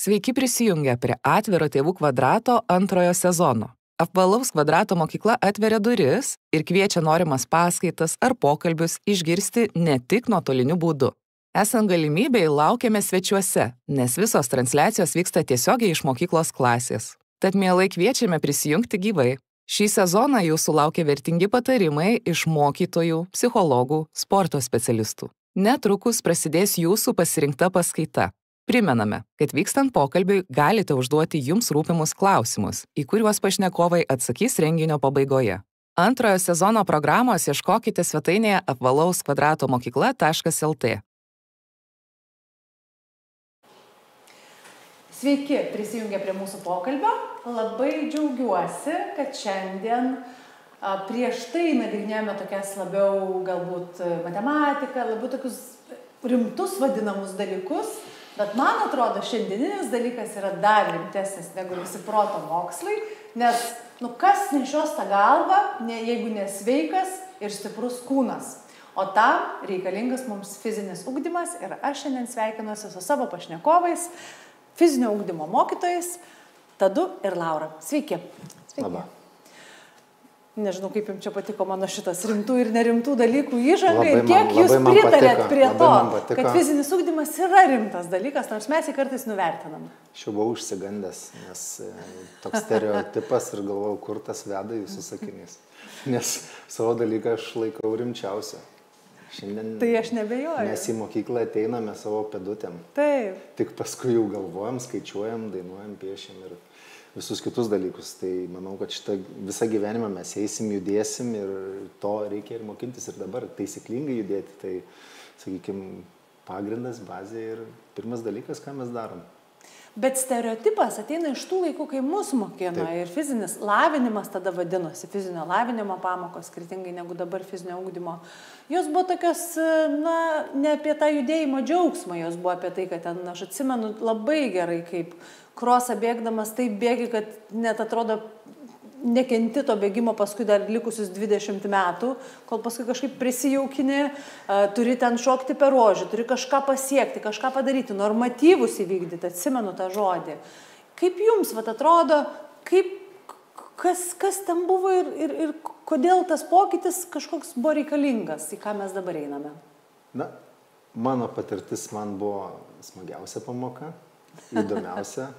Sveiki prisijungę prie Atviro tėvų kvadrato antrojo sezono. Apvalaus kvadrato mokykla atveria duris ir kviečia norimas paskaitas ar pokalbius išgirsti ne tik nuotoliniu būdu. Esant galimybei, laukiame svečiuose, nes visos transliacijos vyksta tiesiogiai iš mokyklos klasės. Tad mielai kviečiame prisijungti gyvai. Šį sezoną jūsų laukia vertingi patarimai iš mokytojų, psichologų, sporto specialistų. Netrukus prasidės jūsų pasirinkta paskaita. Primename, kad vykstant pokalbiui galite užduoti jums rūpimus klausimus, į kuriuos pašnekovai atsakys renginio pabaigoje. Antrojo sezono programos ieškokite svetainėje apvalauskvadratomokykla.lt. Sveiki, prisijungę prie mūsų pokalbio. Labai džiaugiuosi, kad šiandien prieš tai nagrinėjome tokias labiau galbūt matematiką, labiau tokius rimtus vadinamus dalykus. Bet man atrodo, šiandieninis dalykas yra dar rimtesnis negu visi proto mokslai, nes kas nešios tą galvą, jeigu nesveikas ir stiprus kūnas. O tam reikalingas mums fizinis ugdymas ir aš šiandien sveikinuosi su savo pašnekovais, fizinio ugdymo mokytojais, Tadu ir Laura. Sveiki. Sveiki. Labą. Nežinau, kaip jums čia patiko mano šitas rimtų ir nerimtų dalykų įžanga ir kiek jūs pritarėt prie to, kad fizinis ugdymas yra rimtas dalykas, nors mes jį kartais nuvertinam. Aš jau buvau užsigandęs, nes toks stereotipas ir galvojau, kur tas veda jūsų sakinys. Nes savo dalyką aš laikau rimčiausia. Šiandien tai aš nebejoju. Mes į mokyklą ateiname savo pėdutėm. Taip. Tik paskui jau galvojam, skaičiuojam, dainuojam, piešiam ir visus kitus dalykus. Tai manau, kad šitą visą gyvenimą mes eisim, judėsim ir to reikia ir mokintis ir dabar taisyklingai judėti. Tai, sakykime, pagrindas, bazė ir pirmas dalykas, ką mes darom. Bet stereotipas ateina iš tų laikų, kai mus mokino. Taip. Ir fizinis lavinimas tada vadinosi, fizinio lavinimo pamokos, skirtingai negu dabar fizinio ugdymo. Jos buvo tokios, ne apie tą judėjimo džiaugsmą, jos buvo apie tai, kad ten, aš atsimenu labai gerai, kaip krosą bėgdamas taip bėgi, kad net atrodo nekenti to bėgimo paskui dar likusius 20 metų, kol paskui kažkaip prisijaukini, turi ten šokti per rožį, turi kažką pasiekti, kažką padaryti, normatyvus įvykdyti, atsimenu tą žodį. Kaip jums atrodo, kas ten buvo ir kodėl tas pokytis kažkoks buvo reikalingas, į ką mes dabar einame? Mano patirtis man buvo smagiausia pamoka, įdomiausia.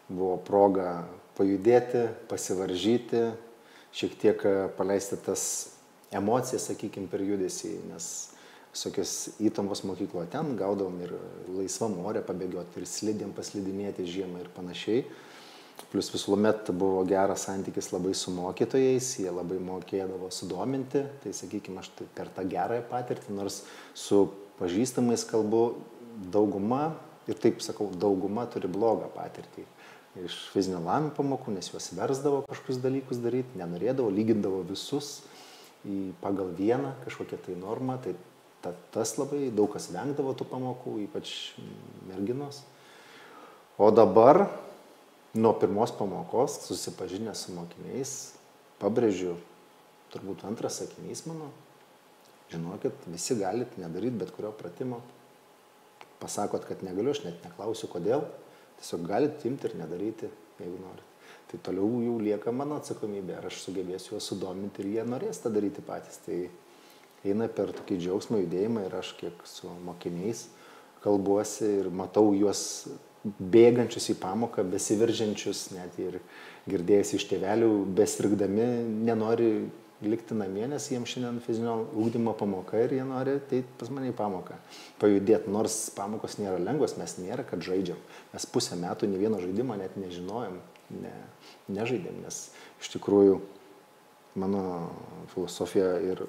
Buvo proga pajudėti, pasivaržyti, šiek tiek paleisti tas emocijas, sakykime, per judesį, nes visokios įtampos mokykloje ten gaudavom ir laisvam ore pabėgioti, ir slidėm paslidinėti žiemą ir panašiai. Plius visuomet buvo geras santykis labai su mokytojais, jie labai mokėdavo sudominti, tai sakykime, aš per tą gerąją patirtį, nors su pažįstamais kalbu dauguma, ir taip sakau, dauguma turi blogą patirtį iš fizinio lavinimo pamokų, nes juos versdavo kažkokius dalykus daryti, nenorėdavo, lygindavo visus pagal vieną kažkokią tai normą, tai tas labai daug kas vengdavo tų pamokų, ypač merginos. O dabar, nuo pirmos pamokos, susipažinę su mokiniais, pabrėžiu, turbūt antras sakinys mano, žinokit, visi galit nedaryti bet kurio pratimo. Pasakot, kad negaliu, aš net neklausiu, kodėl. Tiesiog galit imti ir nedaryti, jeigu norit. Tai toliau jau lieka mano atsakomybė, ar aš sugebėsiu juos sudominti ir jie norės tą daryti patys. Tai eina per tokį džiaugsmą judėjimą ir aš kiek su mokiniais kalbuosi ir matau juos bėgančius į pamoką, besiveržiančius, net ir girdėjęs iš tėvelių, besirgdami, nenori likti namie, nes jiems šiandien fizinio ugdymo pamoka ir jie nori ateiti pas mane į pamoką. Pajudėti, nors pamokos nėra lengvos, mes nėra, kad žaidžiam. Mes pusę metų nė vieno žaidimo net nežinojom, nežaidėm, nes iš tikrųjų mano filosofija ir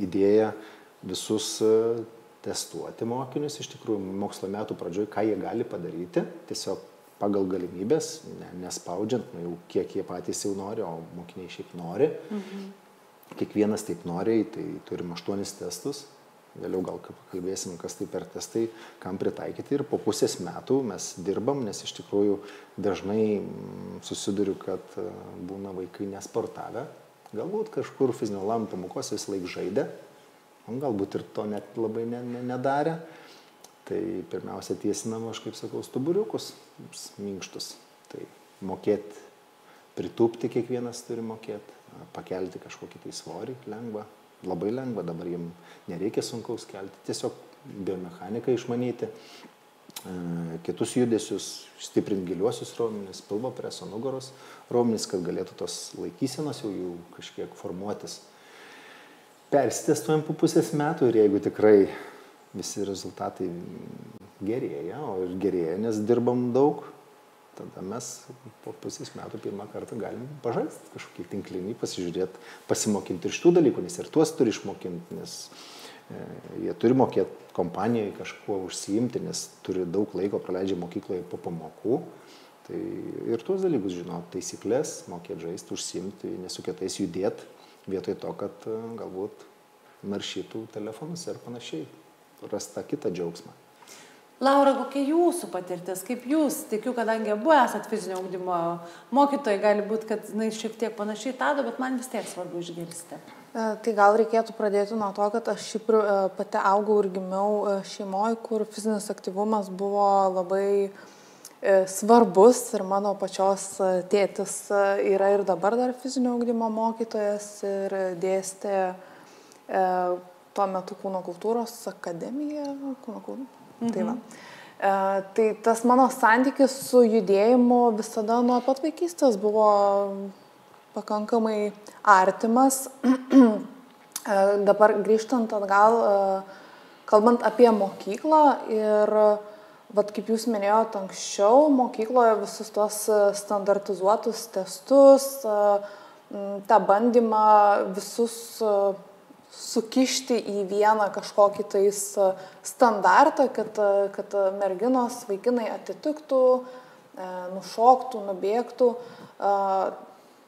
idėja visus testuoti mokinius, iš tikrųjų mokslo metų pradžioj, ką jie gali padaryti, tiesiog pagal galimybės, nespaudžiant, jau kiek jie patys jau nori, o mokiniai šiaip nori. Kiekvienas taip nori, tai turim 8 testus. Vėliau gal kalbėsim, kas tai per testai, kam pritaikyti. Ir po pusės metų mes dirbam, nes iš tikrųjų dažnai susiduriu, kad būna vaikai nesportavę. Galbūt kažkur fizinio lavinimo pamokos vis laik žaidė, galbūt ir to net labai nedarė. Tai pirmiausia tiesinam, aš kaip sakau, stuburiukus minkštus. Tai mokėti, pritūpti kiekvienas turi mokėti, pakelti kažkokį tai svorį lengvą, labai lengva, dabar jiems nereikia sunkaus kelti, tiesiog biomechaniką išmanyti, kitus judesius, stiprinti giliuosius raumenis, pilvo preso, nugaros raumenis, kad galėtų tos laikysenos jau jų kažkiek formuotis. Persitestuojam po pusės metų ir jeigu tikrai visi rezultatai gerėja, o ir gerėja, nes dirbam daug, tada mes po pusės metų pirmą kartą galim pažaisti kažkokį tinklinį, pasižiūrėti, pasimokinti ir šitų dalykų, nes ir tuos turi išmokinti, nes jie turi mokėti kompanijai kažkuo užsiimti, nes turi daug laiko praleidžia mokykloje po pamokų. Tai ir tuos dalykus žinot, taisyklės, mokėti žaisti, užsiimti, nesu kitais judėti, vietoj to, kad galbūt naršytų telefonus ir panašiai, rasta kitą džiaugsmą. Laura, kokia jūsų patirtis? Kaip jūs, tikiu, kadangi abu esat fizinio ugdymo mokytojai, gali būti, kad šiek tiek panašiai tado, bet man vis tiek svarbu išgirsti. Tai gal reikėtų pradėti nuo to, kad aš pati augau ir gimiau šeimoje, kur fizinis aktyvumas buvo labai svarbus ir mano pačios tėtis yra ir dabar dar fizinio ugdymo mokytojas ir dėstė tuo metu Kūno kultūros akademija. Tai va. Tai tas mano santykis su judėjimu visada nuo pat vaikystės buvo pakankamai artimas. Dabar grįžtant atgal, kalbant apie mokyklą ir, kaip jūs minėjote anksčiau, mokykloje visus tuos standartizuotus testus, tą bandymą visus sukišti į vieną kažkokį tais standartą, kad merginos, vaikinai atitiktų, nušoktų, nubėgtų.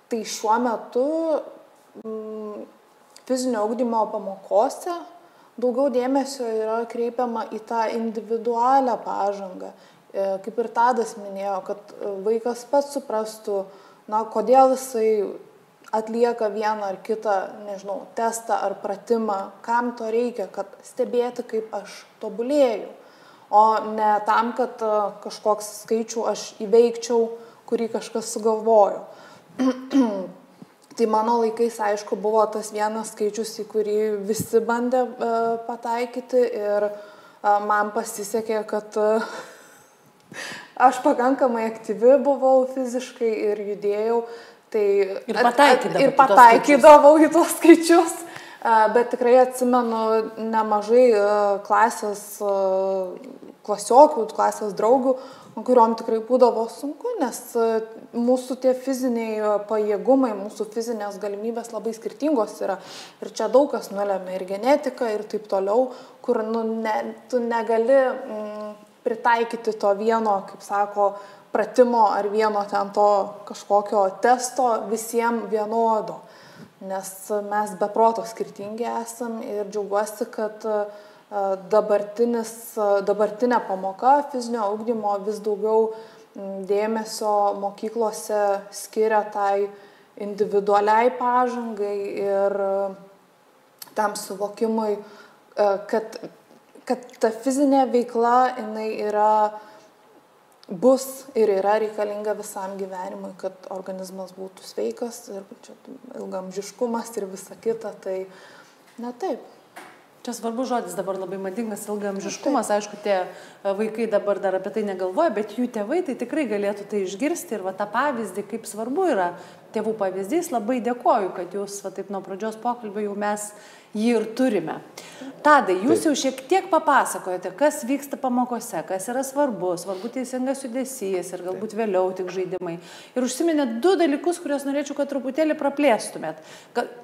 Tai šiuo metu fizinio ugdymo pamokose daugiau dėmesio yra kreipiama į tą individualią pažangą. Kaip ir Tadas minėjo, kad vaikas pats suprastų, kodėl jisai atlieka vieną ar kitą, testą ar pratimą, kam to reikia, kad stebėti, kaip aš tobulėju, o ne tam, kad kažkoks skaičių aš įveikčiau, kurį kažkas sugalvojo. Tai mano laikais, aišku, buvo tas vienas skaičius, į kurį visi bandė pataikyti ir man pasisekė, kad aš pakankamai aktyvi buvau fiziškai ir judėjau. Ir pataikydavau į tuos skaičius, bet tikrai atsimenu nemažai klasiokių, klasės draugų, kuriuom tikrai būdavo sunku, nes mūsų tie fiziniai pajėgumai, mūsų fizinės galimybės labai skirtingos yra. Ir čia daug kas nulemia ir genetika ir taip toliau, kur tu negali pritaikyti to vieno, kaip sako, pratimo ar vieno ten to kažkokio testo visiems vienodo. Nes mes be proto skirtingi esam ir džiaugiuosi, kad dabartinė pamoka fizinio ugdymo vis daugiau dėmesio mokyklose skiria tai individualiai pažangai ir tam suvokimui, kad ta fizinė veikla jinai bus ir yra reikalinga visam gyvenimui, kad organizmas būtų sveikas ir ilgaamžiškumas ir visa kita. Tai taip. Čia svarbus žodis dabar labai madingas ilgaamžiškumas. Aišku, tie vaikai dabar dar apie tai negalvoja, bet jų tėvai tai tikrai galėtų tai išgirsti ir tą pavyzdį, kaip svarbu yra tėvų pavyzdys. Labai dėkoju, kad jūs taip nuo pradžios pokalbio jau mes jį ir turime. Tadai, jūs jau šiek tiek papasakojate, kas vyksta pamokose, kas yra svarbu teisingas judesys ir galbūt vėliau tik žaidimai. Ir užsiminėt du dalykus, kuriuos norėčiau, kad truputėlį praplėstumėt.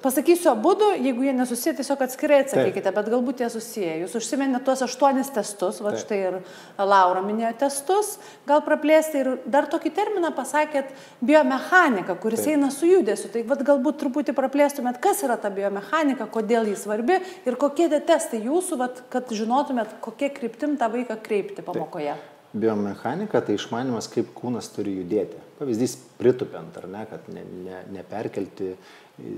Pasakysiu abudu, jeigu jie nesusiję, tiesiog atskirai atsakykite, bet galbūt jie susiję. Jūs užsiminėt tuos 8 testus, štai ir Laura minėjo testus, gal praplėsti ir dar tokį terminą pasakėt biomechanika, kuris eina su judesiu. Tai galbūt truputį praplėstumėt, kas yra ta biomechanika, kodėl jis svarbi ir kokie tie testai jūsų, kad žinotumėt, kokie kryptim tą vaiką kreipti pamokoje. Biomechanika tai išmanimas, kaip kūnas turi judėti. Pavyzdys pritupiant, ar ne, kad neperkelti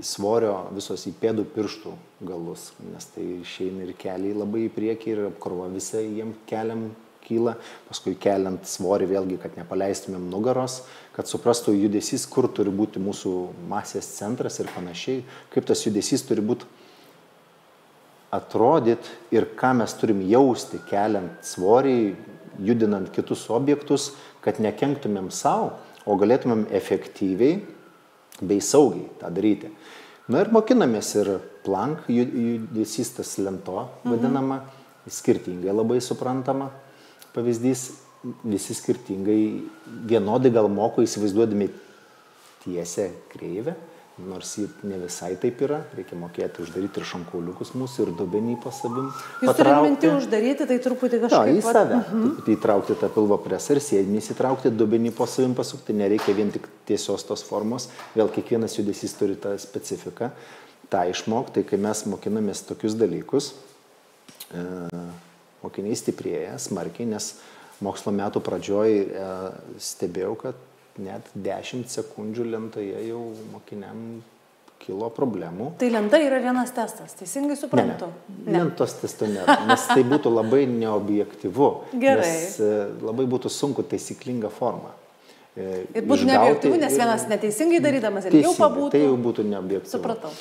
svorio visos į pėdų pirštų galus, nes tai išeina ir keliai labai į priekį ir apkrova visą jiem keliam kyla, paskui keliant svorį vėlgi, kad nepaleistumėm nugaros, kad suprastų judesys, kur turi būti mūsų masės centras ir panašiai, kaip tas judesys turi būti atrodyt ir ką mes turim jausti keliant svorį, judinant kitus objektus, kad nekenktumėm savo, o galėtumėm efektyviai bei saugiai tą daryti. Na ir mokinamės ir plank judesys, tas lento vadinama, skirtingai labai suprantama pavyzdys, visi skirtingai vienodai gal moko įsivaizduodami tiesę kreivę, nors ji ne visai taip yra, reikia mokėti uždaryti ir šonkauliukus mūsų ir dubenį po savim patraukti. Jūs turite minti uždaryti, tai truputį kažkaip... Į save, įtraukti tą pilvo presą ir sėdinys įtraukti, dubenį po savim pasukti, nereikia vien tik tiesios tos formos, vėl kiekvienas judesys turi tą specifiką, tą išmokti, tai kai mes mokinamės tokius dalykus, mokiniai stiprėja smarkiai, nes mokslo metų pradžioj stebėjau, kad net 10 sekundžių lentoje jau mokiniam kilo problemų. Tai lenta yra vienas testas, teisingai suprantu? Ne. Lentos testo nėra, nes tai būtų labai neobjektyvu. Gerai. Nes labai būtų sunku taisyklingą formą. Ir būtų neobjektyvu, nes vienas neteisingai darydamas ir jau pabūtų. Tai jau būtų neobjektyvu. Supratau.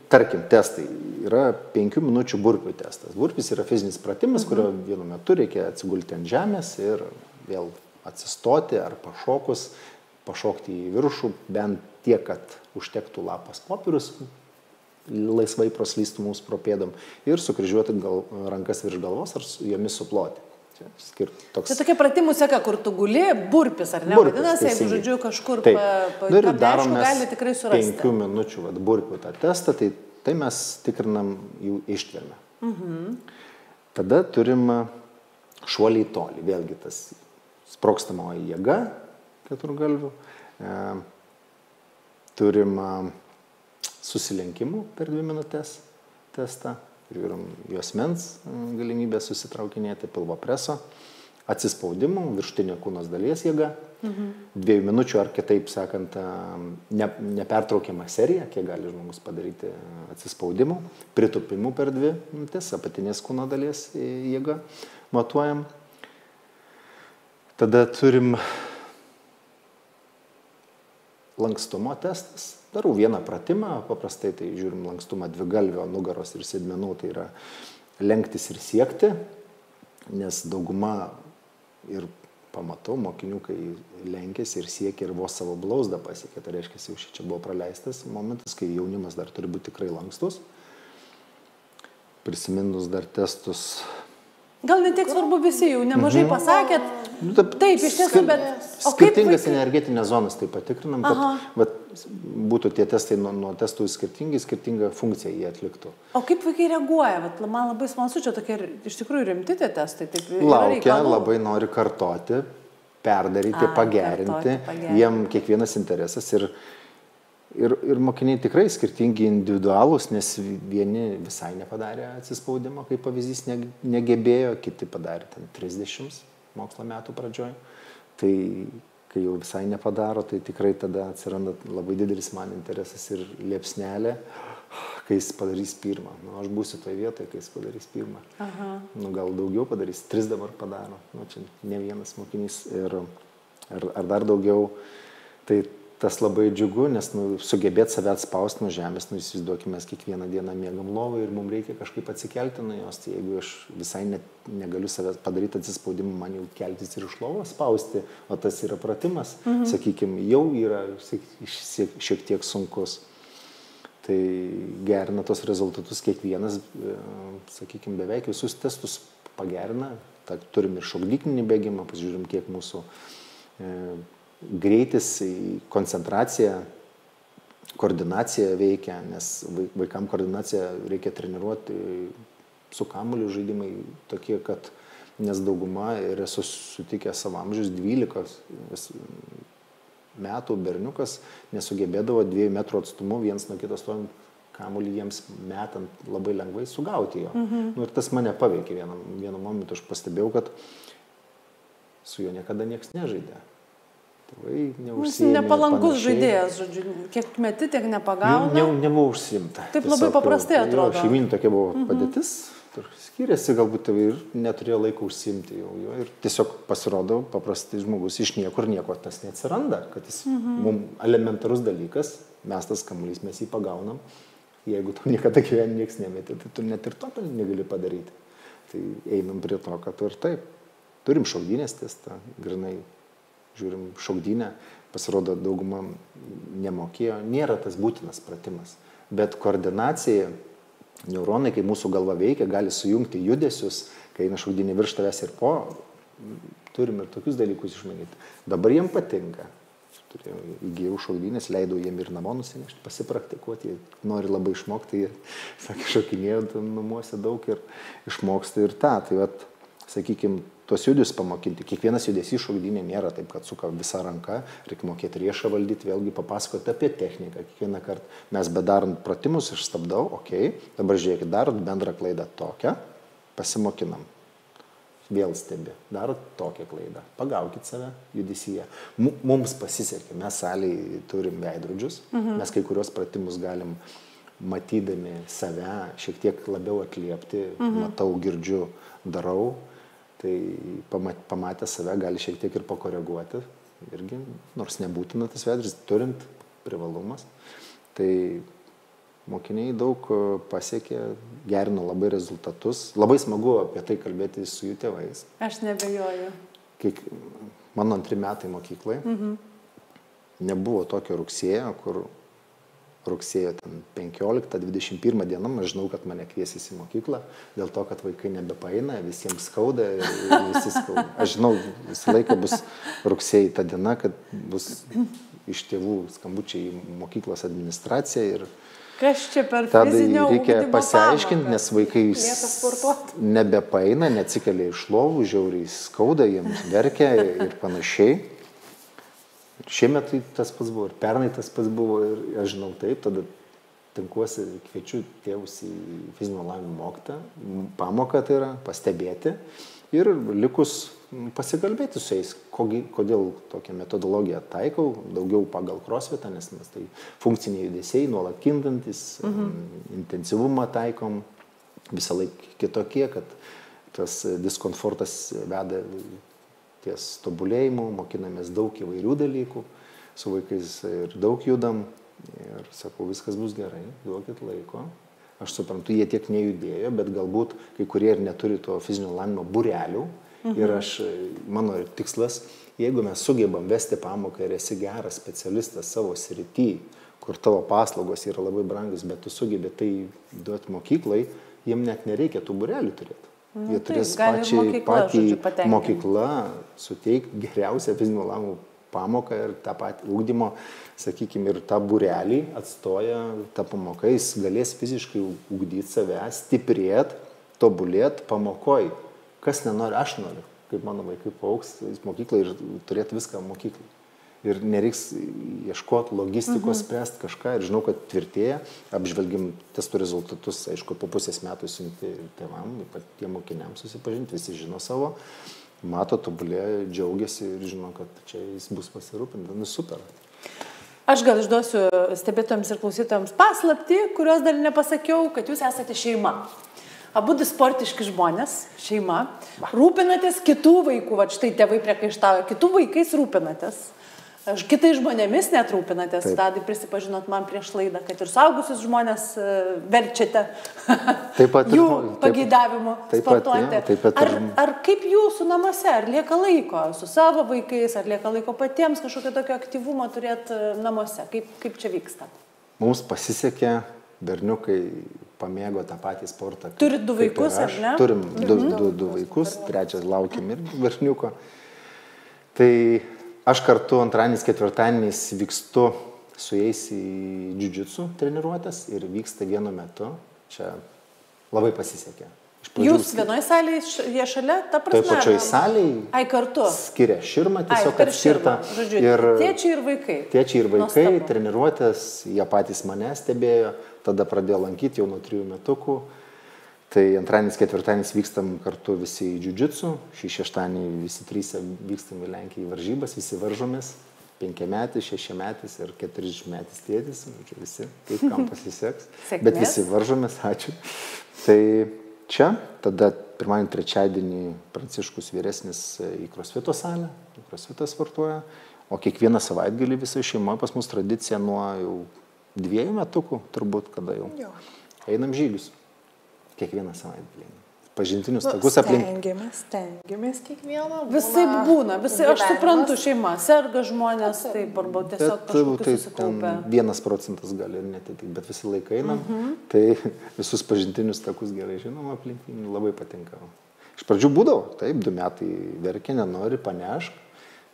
Tarkim, testai. Yra 5 minučių burpių testas. Burpis yra fizinis pratimas, kurio vienu metu reikia atsigulti ant žemės ir vėl atsistoti ar pašokti į viršų, bent tiek, kad užtektų lapas popierius, laisvai praslystų mums pro pėdom ir sukryžiuoti rankas virš galvos ar jomis suploti. Tai tokia pratimų seka, kur tu guli, burpis, ar ne? Vadinasi, jeigu žodžiu kažkur neaišku, gali tikrai surasti. 5 minučių burpių tą testą, tai mes tikrinam jų ištvermę. Tada turim šuolį į tolį, vėlgi tas sprogstamoji jėga keturgalvių. Turim susilenkimų per 2 minutės testą. Žiūrim juosmens galimybę susitraukinėti, pilvo preso, atsispaudimų, viršutinė kūnos dalies jėga. 2 minučių ar kitaip sakant, nepertraukiama serija, kiek gali žmogus padaryti atsispaudimų, pritupimų per 2 minutės, apatinės kūno dalies jėga matuojam. Tada turim lankstumo testas. Darau vieną pratimą, paprastai tai žiūrim lankstumą dvigalvio, nugaros ir sėdmenų, tai yra lenktis ir siekti, nes dauguma ir pamatau mokinių, kai lenkėsi ir siekia ir vos savo blauzdą pasiekė, tai reiškia, jau čia buvo praleistas momentas, kai jaunimas dar turi būti tikrai lankstus. Prisiminus dar testus. Gal ne tiek svarbu visi, jau nemažai pasakėt. Taip, iš tiesų, bet... Skirtingas energetinės zonas tai patikrinam, kad būtų tie testai nuo testų skirtingą funkciją jie atliktų. O kaip vaikai reaguoja? Man labai smalsu, čia tokie iš tikrųjų rimti tie testai. Laukia, labai nori kartoti, perdaryti, pagerinti. Jiem kiekvienas interesas ir mokiniai tikrai skirtingi individualūs, nes vieni visai nepadarė atsispaudimo, kaip pavyzdys negebėjo, kiti padarė ten 30 mokslo metų pradžioj. Tai kai jau visai nepadaro, tai tikrai tada atsiranda labai didelis man interesas ir liepsnelė, kai jis padarys pirmą. Aš būsiu toje vietoje, kai jis padarys pirmą. Gal daugiau padarys, 3 dabar padaro. Čia ne vienas mokinys ar dar daugiau. Tai tas labai džiugu, nes sugebėt save atspausti nuo žemės, įsivaizduokime, mes kiekvieną dieną miegam lovą ir mums reikia kažkaip atsikelti nuo jos. Tai jeigu aš visai negaliu save padaryti atsispaudimą, man jau keltis ir iš lovos spausti, o tas yra pratimas, sakykime, jau yra šiek tiek sunkus. Tai gerina tos rezultatus kiekvienas, sakykime, beveik visus testus pagerina. Turim ir šokdyklinį bėgimą, pasižiūrim, kiek mūsų greitis, koncentracija, koordinacija veikia, nes vaikam koordinaciją reikia treniruoti su kamuoliu žaidimai tokie, kad nes dauguma ir esu sutikęs savo amžius 12 metų berniukas nesugebėdavo 2 metrų atstumu viens nuo kito stovint kamuolį jiems metant labai lengvai sugauti jo. Ir tas mane paveikė vienu momentu, aš pastebėjau, kad su juo niekada niekas nežaidė. tėvai neužsiėmė. Nepalankus žaidėjas, žodžiu, kiek meti, tiek nepagauna. Nebuvo užsiimta. Taip labai paprastai atrodo. Šeiminė tokia buvo padėtis, skiriasi, galbūt tėvai ir neturėjo laiko užsiimti jau. Ir tiesiog pasirodo, paprastai žmogus iš niekur nieko tas neatsiranda, kad jis mums elementarus dalykas, mes tas kamuolys, mes jį pagaunam. Jeigu tau niekada gyvenime nieks nemetė, tai tu net ir to negali padaryti. Tai einam prie to, kad tu ir taip. Turim šaudynės testą, grinai žiūrim šaudynę, pasirodo dauguma nemokėjo, nėra tas būtinas pratimas. Bet koordinacija, neuronai, kai mūsų galva veikia, gali sujungti judesius, kai eina šaudynė virš tavęs ir po, turim ir tokius dalykus išmanyti. Dabar jiem patinka. Įgėjau šaudynės, leidau jiem ir namo nusinešti, pasipraktikuoti, jie nori labai išmokti, jie, sakė, šokinėjo namuose daug ir išmoksta ir tą. Tai vat, sakykime, tuos judesius pamokinti. Kiekvienas judesys šaudynė nėra taip, kad suka visą ranką, reikia mokėti riešą valdyti, vėlgi papasakoti apie techniką. Kiekvieną kartą mes bedarant pratimus, aš stabdau, dabar žiūrėkit, darot bendrą klaidą tokią, pasimokinam. Vėl stebi, darot tokią klaidą, pagaukit save judesyje. Mums pasisekė, mes salėje turim veidrodžius, mes kai kurios pratimus galim matydami save šiek tiek labiau atliepti, matau, girdžiu, darau, tai pamatę save gali šiek tiek ir pakoreguoti, irgi, nors nebūtina tas veidrodis, turint privalumas. Tai mokiniai daug pasiekė, gerino labai rezultatus. Labai smagu apie tai kalbėti su jų tėvais. Aš nebejoju. Mano 2 metai mokyklai. Nebuvo tokio rugsėjo, kur rugsėjo 15-21 dieną, aš žinau, kad mane kviesis į mokyklą, dėl to, kad vaikai nebepaeina, visiems skauda ir visi skauda. Aš žinau, visą laiką bus rugsėjai ta diena, kad bus iš tėvų skambučiai į mokyklos administraciją ir kas čia per fizinio ugdymo reikia pasiaiškinti, nes vaikai nebepaeina, neatsikelia iš lovų, žiauriai skauda, jiems verkia ir panašiai. Šiemet tai tas pats buvo, ir pernai tas pats buvo, ir aš žinau taip, tada tinkuosi, kviečiu tėvus į fizinio lavinimo pamoką, tai yra pastebėti ir likus pasikalbėti su jais, kodėl tokią metodologiją taikau, daugiau pagal crossfitą, nes mes tai funkciniai judesiai, nuolat kintantis, intensyvumą taikom, visą laiką kitokie, kad tas diskomfortas veda ties tobulėjimu, mokinamės daug įvairių dalykų, su vaikais ir daug judam ir sakau, viskas bus gerai, duokit laiko. Aš suprantu, jie tiek nejudėjo, bet galbūt kai kurie ir neturi to fizinio lavinimo būrelių. Ir mano tikslas, jeigu mes sugebam vesti pamoką ir esi geras specialistas savo srity, kur tavo paslaugos yra labai brangus, bet tu sugebi tai duoti mokyklai, jiem net nereikia tų būrelių turėti. Jie turės patį mokyklą suteikti geriausią fizinio lavinimo pamoką ir tą patį ugdymo, sakykime, ir tą būrelį atstoja tą pamoką, jis galės fiziškai ugdyti save, stiprėti, tobulėti pamokoj. Kas nenori, aš noriu, kaip mano vaikai paaugs mokyklai ir turėti viską mokyklai. Ir nereiks ieškoti logistikos, spręsti kažką. Ir žinau, kad tvirtėja, apžvelgim testų rezultatus, aišku, po pusės metų siunti tėvam, patiem mokiniams susipažinti, visi žino savo, mato, tobulėja, džiaugiasi ir žino, kad čia jis bus pasirūpinta. Nu, super. Aš gal išduosiu stebėtojams ir klausytojams paslaptį, kurios dar nepasakiau, kad jūs esate šeima. Abudu sportiški žmonės, šeima, rūpinatės kitų vaikų, va štai tėvai priekaištauja, kitų vaikais rūpinatės, kitais žmonėmis net rūpinatės, Tadai prisipažinot man prieš laidą, kad ir suaugusius žmonės verčiate jų pageidavimu sportuoti. Ar kaip jūsų namuose, ar lieka laiko su savo vaikais, ar lieka laiko patiems kažkokio tokio aktyvumo turėti namuose, kaip čia vyksta? Mums pasisekė, berniukai pamėgo tą patį sportą. Turit 2 vaikus, ar ne? Turim 2 vaikus, 3 laukiam ir berniuko. Tai aš kartu antradieniais, ketvirtadieniais vykstu su jais į džiudžitsu treniruotės ir vyksta vienu metu. Čia labai pasisekė. Jūs vienoje salėje, jie šalia, ta prasme? Taip pačioj salėje. Ai, kartu. Skiria širmą, tiesiog atskirta. Tėčiai ir vaikai. Tėčiai ir vaikai, treniruotės, jie patys mane stebėjo, tada pradėjo lankyti jau nuo 3 metukų. Tai antradienis, ketvirtadienis vykstam kartu visi į džiudžitsu, šį šeštadienį visi 3 vykstam į Lenkiją į varžybas, visi varžomės. 5-metis, 6-metis ir 40-metis tėtis, visi, kaip kam pasiseks. Bet visi varžomės, ačiū. Tai čia, tada pirmadienį, trečiadienį Pranciškus vyresnis į crossfito salę, crossfitą sportuoja, o kiekvieną savaitgalį visai šeimoje pas mus tradicija nuo jau 2 metukų, turbūt, kada jau einam žygius. Kiekvieną savaitgalį. Pažintinius takus aplink. Stengiamės kiekvieną. Visai būna, visai, aš suprantu, šeima, serga žmonės, taip, arba tiesiog kažkokius susikaupę. 1% gali ir netitik, bet visi laikai einam, tai visus pažintinius takus gerai žinom aplink, labai patinka. Iš pradžių būdavo, taip, 2 metai verkė, nenori, panešk,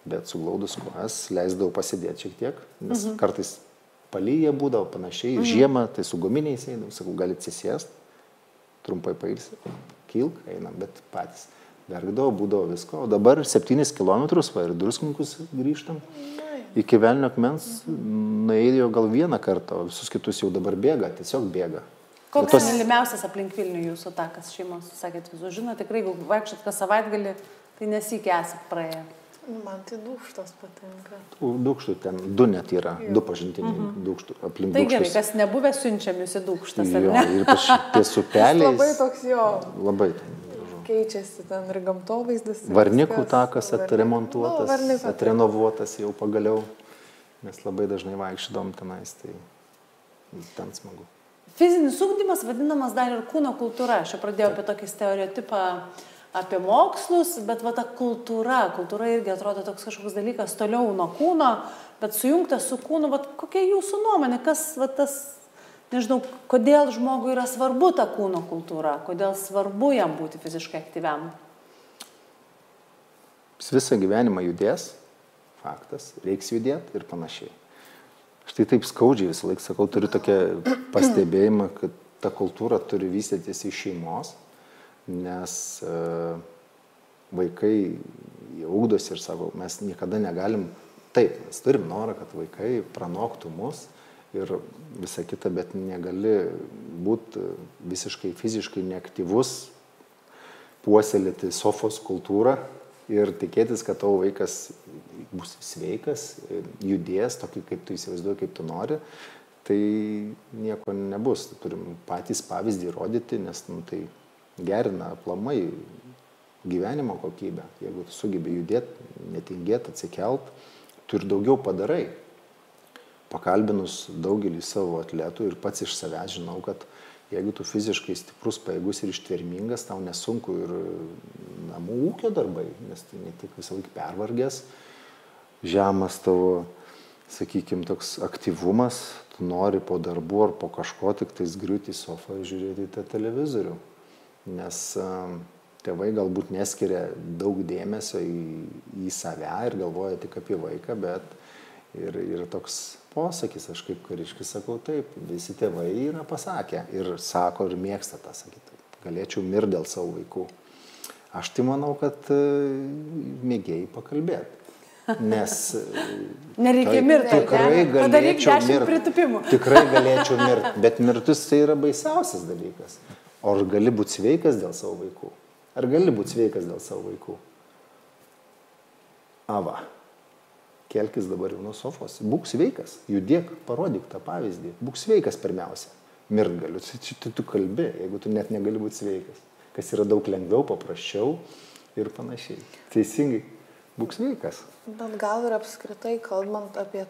bet suglaudus kojas, leisdavau pasidėti šiek tiek, nes kartais palyja būdavo panašiai, žiemą, tai su guminiais eidavau, sakau, galit atsisėst, trumpai pailsi, kilk, einam, bet patys. Verkdavo, būdavo visko, o dabar 7 kilometrus, va ir Druskininkus grįžtam. Iki Velnio akmens nuėjo gal 1 kartą, o visus kitus jau dabar bėga, tiesiog bėga. Koks mylimiausias aplink Vilnių jūsų takas šeimos, sakėt, visus žinot, tikrai, jeigu vaikščiat kas savaitgalį, tai nesykiai esat praėję. Man tai Dūkštos patinka. Dūkštų ten 2 net yra, 2 pažintiniai Dūkštų aplink Dūkštus. Tai gerai, kas nebuvę siunčiam jūs į Dūkštas, ar ne? Jo, ir ties upeliais. Labai toks jo. Labai. Keičiasi ten ir gamtovaizdis. Varnikų takas atremontuotas, atrenovuotas jau pagaliau, nes labai dažnai vaikščiodom tenais, tai ten smagu. Fizinis ugdymas vadinamas dar ir kūno kultūra. Aš jau pradėjau apie tokį stereotipą apie mokslus, bet va ta kultūra irgi atrodo toks kažkoks dalykas toliau nuo kūno, bet sujungtas su kūnu, va kokia jūsų nuomonė, kas va tas, nežinau, kodėl žmogui yra svarbu ta kūno kultūra, kodėl svarbu jam būti fiziškai aktyviam? Jis visą gyvenimą judės, faktas, reiks judėti ir panašiai. Aš tai taip skaudžiai visą laiką sakau, turiu tokią pastebėjimą, kad ta kultūra turi vystytis iš šeimos, nes vaikai jie ugdosi ir sako, mes niekada negalim, taip, mes turim norą, kad vaikai pranoktų mus ir visą kitą, bet negali būti visiškai fiziškai neaktyvus, puoselėti sofos kultūrą ir tikėtis, kad tavo vaikas bus sveikas, judės tokį, kaip tu įsivaizduoji, kaip tu nori, tai nieko nebus. Turim patys pavyzdį rodyti, nes tai gerina aplamai gyvenimo kokybę. Jeigu tu sugebi judėti, netingėti, atsikelt, tu ir daugiau padarai. Pakalbinus daugelį savo atletų ir pats iš savęs žinau, kad jeigu tu fiziškai stiprus, pajėgus ir ištvermingas, tau nesunku ir namų ūkio darbai, nes tai ne tik visą laiką pervargęs, žemas tavo, sakykime, toks aktyvumas, tu nori po darbų ar po kažko tik tais griūti į sofą ir žiūrėti į tą televizorių. Nes tėvai galbūt neskiria daug dėmesio į save ir galvoja tik apie vaiką, bet ir toks posakis, aš kaip kariškis sakau, taip, visi tėvai yra pasakę ir sako ir mėgsta tą sakyti, galėčiau mirti dėl savo vaikų. Aš tai manau, kad mėgėjai pakalbėti. Nes nereikia mirti, padaryk 10 pritupimų. Tikrai galėčiau mirti, bet mirtis tai yra baisiausias dalykas. O ar gali būti sveikas dėl savo vaikų? Ar gali būti sveikas dėl savo vaikų? Ava, kelkis dabar jau nuo sofos, būk sveikas, judėk, parodyk tą pavyzdį, būk sveikas pirmiausia. Mirt galiu, tu kalbi, jeigu tu net negali būti sveikas, kas yra daug lengviau, paprasčiau ir panašiai. Teisingai. Būk sveikas. Bet gal ir apskritai, kalbant apie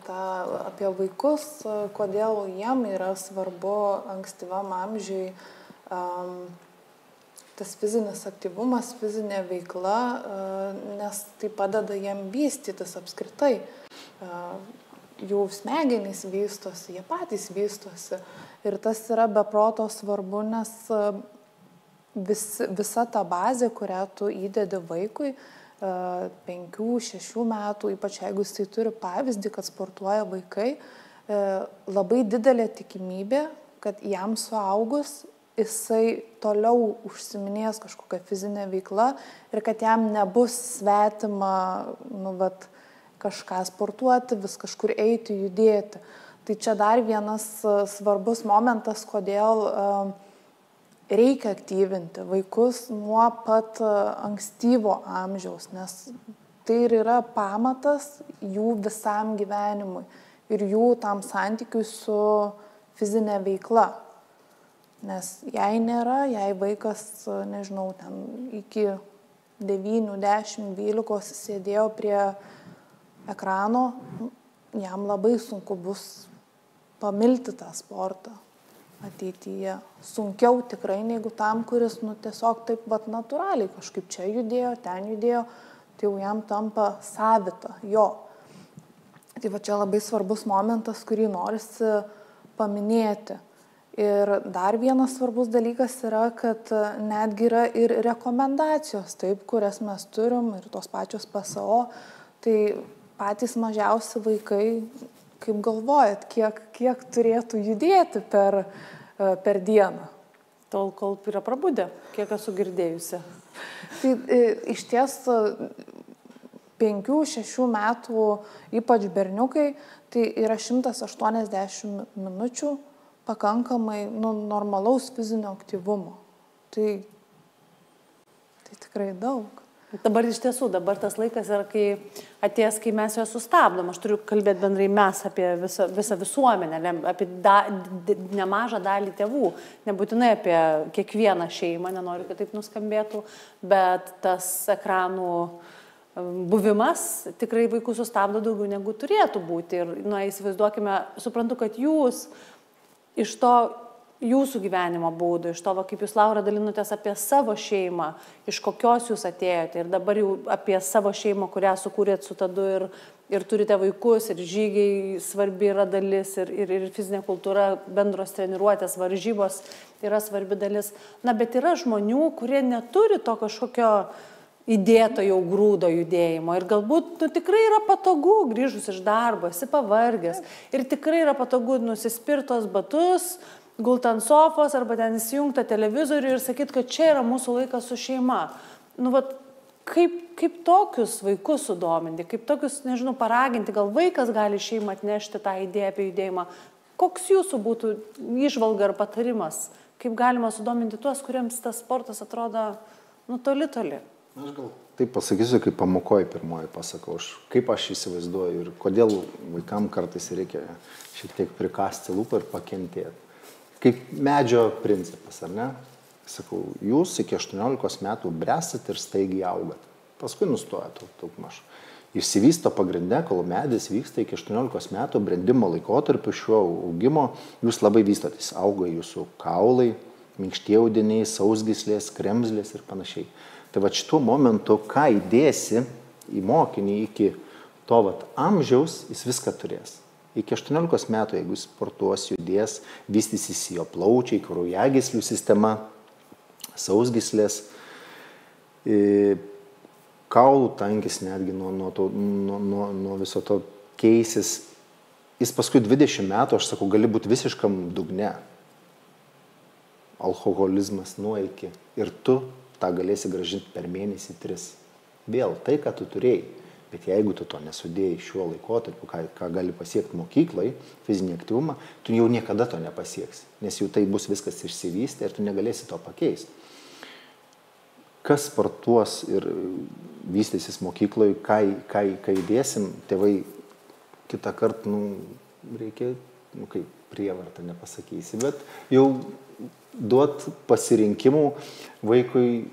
vaikus, kodėl jiem yra svarbu ankstyvam amžiui tas fizinis aktyvumas, fizinė veikla, nes tai padeda jiem vystytis apskritai. Jų smegenys vystosi, jie patys vystosi. Ir tas yra be proto svarbu, nes visa ta bazė, kurią tu įdedi vaikui, 5-6 metų, ypač jeigu jisai turi pavyzdį, kad sportuoja vaikai, labai didelė tikimybė, kad jam suaugus jisai toliau užsiminės kažkokią fizinę veiklą ir kad jam nebus svetima kažką sportuoti, vis kažkur eiti, judėti. Tai čia dar vienas svarbus momentas, kodėl reikia aktyvinti vaikus nuo pat ankstyvo amžiaus, nes tai ir yra pamatas jų visam gyvenimui ir jų tam santykiui su fizinė veikla. Nes jei nėra, jei vaikas, nežinau, ten iki 9, 10, 12 sėdėjo prie ekrano, jam labai sunku bus pamilti tą sportą ateityje. Sunkiau tikrai negu tam, kuris tiesiog taip natūraliai kažkaip čia judėjo, ten judėjo, tai jau jam tampa savita jo. Tai va čia labai svarbus momentas, kurį norisi paminėti. Ir dar vienas svarbus dalykas yra, kad netgi yra ir rekomendacijos, taip, kurias mes turim, ir tos pačios PSO, tai patys mažiausi vaikai, kaip galvojat, kiek turėtų judėti per dieną? Tol, kol yra prabudę, kiek esu girdėjusi. Tai iš ties 5-6 metų, ypač berniukai, tai yra 180 minučių pakankamai normalaus fizinio aktyvumo. Tai tikrai daug. Dabar iš tiesų, dabar tas laikas yra, kai atėjęs, kai mes juos sustabdom. Aš turiu kalbėti bendrai mes apie visą visuomenę, apie nemažą dalį tėvų, nebūtinai apie kiekvieną šeimą, nenoriu, kad taip nuskambėtų, bet tas ekranų buvimas tikrai vaikų sustabdo daugiau negu turėtų būti. Ir, įsivaizduokime, suprantu, kad jūs iš to jūsų gyvenimo būdų, iš to, kaip jūs, Laura, dalinotės apie savo šeimą, iš kokios jūs atėjote ir dabar jau apie savo šeimą, kurią sukūrėt su Tadu ir turite vaikus, ir žygiai svarbi yra dalis, ir fizinė kultūra, bendros treniruotės, varžybos yra svarbi dalis. Bet yra žmonių, kurie neturi to kažkokio įdėto jau grūdo judėjimo ir galbūt tikrai yra patogu grįžus iš darbo, esi pavargęs ir tikrai yra patogu nusispirtos batus, gult ant sofos arba ten įsijungtą televizorių ir sakyt, kad čia yra mūsų laikas su šeima. Kaip tokius vaikus sudominti, kaip tokius, nežinau, paraginti, gal vaikas gali šeimą atnešti tą idėją apie judėjimą. Koks jūsų būtų įžvalga ar patarimas, kaip galima sudominti tuos, kuriems tas sportas atrodo toli? Aš gal taip pasakysiu, kaip pamokoje pirmoji pasakau, kaip aš įsivaizduoju ir kodėl vaikam kartais reikia šiek tiek prikasti lūpą ir pakentėti. Kaip medžio principas, ar ne? Sakau, jūs iki 18 metų bręsat ir staigiai augat. Paskui nustojat daugmaž. Išsivysto pagrinde, kol medis vyksta iki 18 metų brendimo laikotarpiu šiuo augimo, jūs labai vystotės, auga jūsų kaulai, minkštie audiniai, sausgyslės, kremzlės ir panašiai. Tai va šituo momentu, ką įdėsi į mokinį iki to amžiaus, jis viską turės. Iki 18 metų, jeigu jis sportuos, judės, vystysis jo plaučiai, kraujagyslių sistema, sausgyslės, kaulų tankis netgi nuo viso to keisis. Jis paskui 20 metų, aš sakau, gali būti visiškam dugne. Alkoholizmas nuo iki. Ir tu tą galėsi grąžinti per mėnesį 3. Vėl tai, ką tu turėjai. Bet jeigu tu to nesudėjai šiuo laikotarpiu, ką gali pasiekti mokyklai, fizinį aktyvumą, tu jau niekada to nepasieksi. Nes jau tai bus viskas išsivystę ir tu negalėsi to pakeisti. Kas sportuos ir vystysis mokykloje, ką įdėsim, tėvai kitą kartą, reikia, kaip prievartą nepasakysi, bet jau duot pasirinkimų vaikui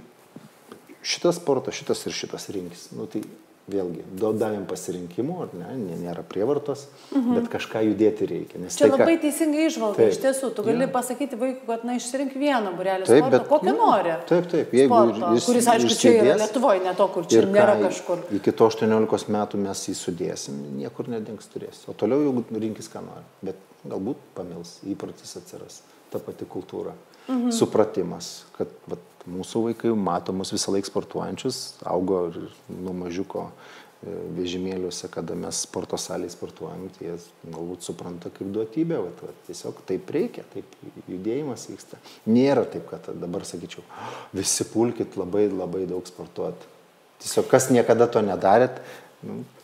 šitas sportas, šitas ir šitas rinkis. Tai vėlgi, davėm pasirinkimų, ar ne, nėra prievartos, bet kažką judėti reikia. Nes čia labai teisingai įžvalga, iš tiesų, tu gali pasakyti vaikui, kad išsirink vieną būrelį sporto, kokį nori. Taip, sporto, kuris, aišku, čia yra Lietuvoje, ne to, kur čia nėra kažkur. Iki to 18 metų mes jį sudėsim, niekur nedings turės. O toliau jau rinkis, ką nori. Bet galbūt pamils, įprotis atsiras, ta pati kultūra. Supratimas, kad mūsų vaikai mato mus visą laiką sportuojančius, augo nuo mažiuko vežimėliuose, kada mes sporto salėje sportuojam, tai jie galbūt supranta kaip duotybė, tiesiog taip reikia, taip judėjimas vyksta. Nėra taip, kad dabar sakyčiau, visi pulkit labai daug sportuoti. Tiesiog kas niekada to nedarėt,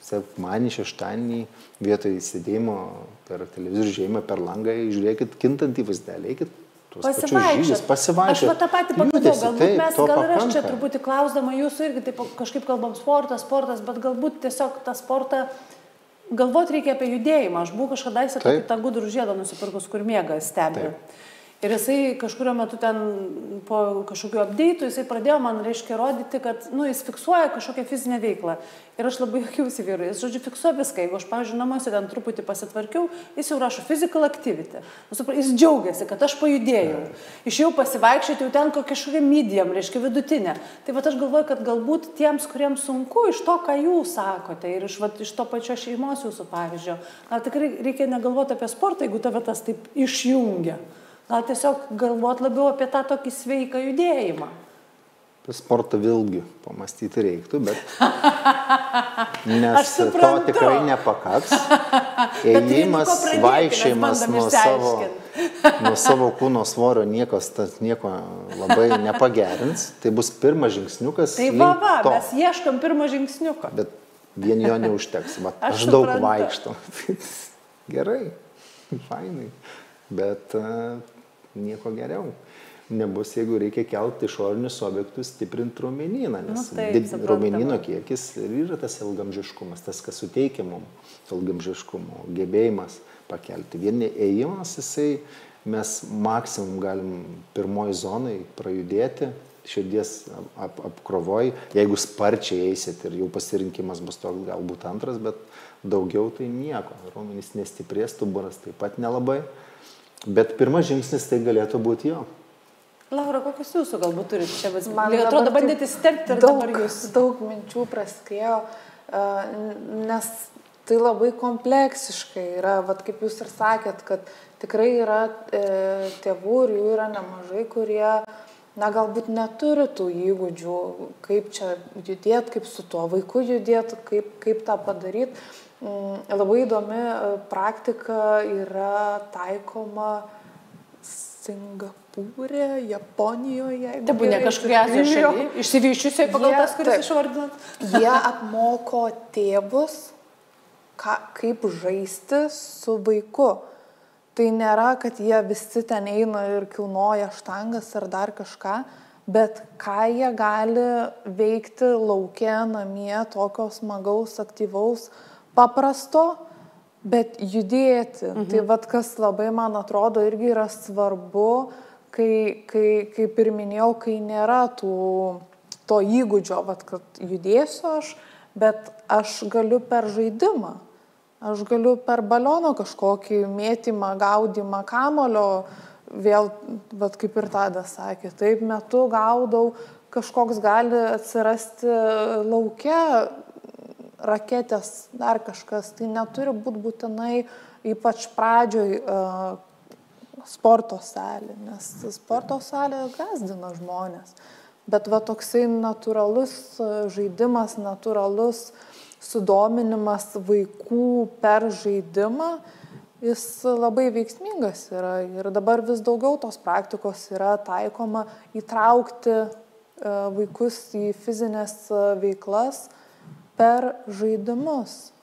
sekmadienį, šeštadienį vietoj sėdėjimo per televizorių žiūrėjimą per langą, žiūrėkit kintantį vaizdelį, eikit Pasivaikščiot. Aš va tą patį pagalvojau, galbūt mes, gal ir aš čia truputį klausdama jūsų irgi, taip kažkaip kalbam sportas, bet galbūt tiesiog tą sportą galvoti reikia apie judėjimą. Aš buvau kažkadaise tokį tą gudrų žiedą nusipirkus, kur miega stebi. Ir jisai kažkurio metu ten po kažkokiu update'u, jisai pradėjo man, reiškia, rodyti, kad, jis fiksuoja kažkokią fizinę veiklą. Ir aš labai juokiausi vyrui. Jis, žodžiu, fiksuoja viską. Jeigu aš, pavyzdžiui, namuose ten truputį pasitvarkiau, jis jau rašo physical activity. Jis džiaugiasi, kad aš pajudėjau. Išėjau pasivaikščioti, jau ten kažkokia medium, reiškia, vidutinė. Tai va aš galvoju, kad galbūt tiems, kuriems sunku iš to, ką jūs sakote ir iš to pačio šeimos jūsų pavyzdžio, gal tikrai reikia negalvoti apie sportą, jeigu tave tas taip išjungia. Gal tiesiog galvot labiau apie tą tokį sveiką judėjimą. Apie sportą vėlgi pamastyti reiktų, bet nes to tikrai nepakaks. Ėjimas, vaikščiojimas nuo savo kūno svorio nieko labai nepagerins. Tai bus pirmas žingsniukas. Tai mes ieškam pirmo žingsniuko. Bet vien jo neužteks. Aš daug vaikštau. Gerai, fainai. Bet nieko geriau nebus, jeigu reikia kelti išorinius objektus, stiprinti raumenyną, nes raumenyno kiekis ir yra tas ilgamžiškumas, tas, kas suteikia mums ilgamžiškumo, gebėjimas pakelti. Vien ėjimas, mes maksimum galim pirmoji zonai prajudėti, širdies apkrovoj, jeigu sparčiai eisit ir jau pasirinkimas bus toks galbūt antras, bet daugiau tai nieko, raumenys nestiprės, stuburas taip pat nelabai. Bet pirmas žingsnis tai galėtų būti jo. Laura, kokius jūsų galbūt turite čia? Man atrodo, bandėte įsiterpti ir dabar jūs. Daug minčių praskrėjo, nes tai labai kompleksiškai yra, kaip jūs ir sakėt, kad tikrai yra tėvų ir jų yra nemažai, kurie, galbūt neturi tų įgūdžių, kaip čia judėti, kaip su tuo vaiku judėti, kaip tą padaryti. Labai įdomi praktika yra taikoma Singapūre, Japonijoje. Tai būna kažkokia Azijos šaly, išsivysčiusiai pagal tas, kuris išvardinat. Jie apmoko tėvus, kaip žaisti su vaiku. Tai nėra, kad jie visi ten eina ir kilnoja štangas ar dar kažką, bet ką jie gali veikti lauke, namie, tokio smagaus, aktyvaus, paprasto, bet judėti. Tai kas labai, man atrodo, irgi yra svarbu, kaip ir minėjau, kai nėra to įgūdžio, kad judėsiu aš, bet aš galiu per žaidimą, aš galiu per baliono kažkokį mėtymą, gaudymą kamulio, vėl, kaip ir Tadas sakė, taip metu gaudau, kažkoks gali atsirasti lauke, raketės, dar kažkas, tai neturi būti būtinai, ypač pradžioj, sporto salė, nes sporto salė gazdina žmonės. Bet toksai natūralus žaidimas, natūralus sudominimas vaikų per žaidimą, jis labai veiksmingas yra. Ir dabar vis daugiau tos praktikos yra taikoma įtraukti vaikus į fizinės veiklas per žaidimus.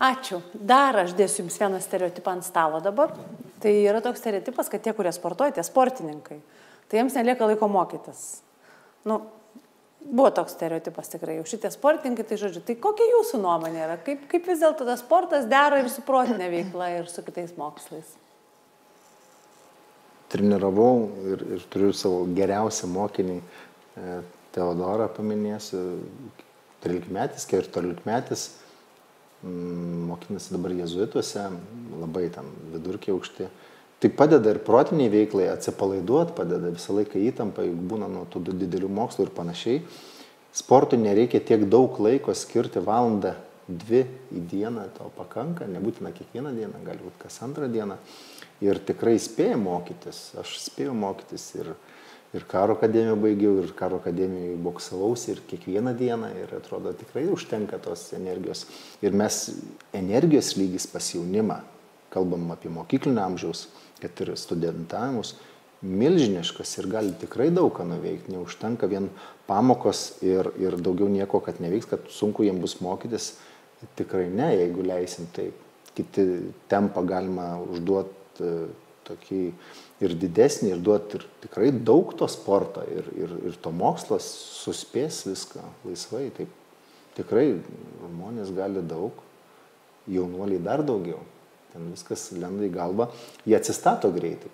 Ačiū. Dar aš dėsiu jums vieną stereotipą ant stalo dabar. Tai yra toks stereotipas, kad tie, kurie sportuoja, tie sportininkai, tai jiems nelieka laiko mokytis. Buvo toks stereotipas tikrai. Jau šitie sportininkai, tai žodžiu, tai kokia jūsų nuomonė yra? Kaip vis dėlto tas sportas dera ir su protinė veikla, ir su kitais mokslais? Treniravau ir turiu savo geriausią mokinį, Teodorą paminėsiu, 13-metis, 14-metis, mokinasi dabar jezuituose, labai tam vidurkiai aukšti. Tai padeda ir protiniai veiklai, atsipalaiduot padeda, visą laiką įtampa, juk būna nuo tų didelių mokslų ir panašiai. Sportui nereikia tiek daug laiko skirti valandą, 2 į dieną, to pakanka, nebūtina kiekvieną dieną, galbūt kas antrą dieną. Ir tikrai spėjau mokytis, aš spėjau mokytis ir karo akademiją baigiau, ir karo akademijoje boksavausi ir kiekvieną dieną ir atrodo tikrai užtenka tos energijos. Ir mes energijos lygis pas jaunimą, kalbam apie mokyklinio amžiaus, kad ir studentavimus, milžiniškas ir gali tikrai daug ką nuveikti, neužtenka vien pamokos ir daugiau nieko, kad neveiks, kad sunku jiems bus mokytis, tikrai ne, jeigu leisim taip. Kiti tempą galima užduoti tokį ir didesnį, ir duoti ir tikrai daug to sporto, ir to mokslas suspės viską laisvai. Taip, tikrai žmonės gali daug, jaunuoliai dar daugiau. Ten viskas lenda į galvą, jie atsistato greitai.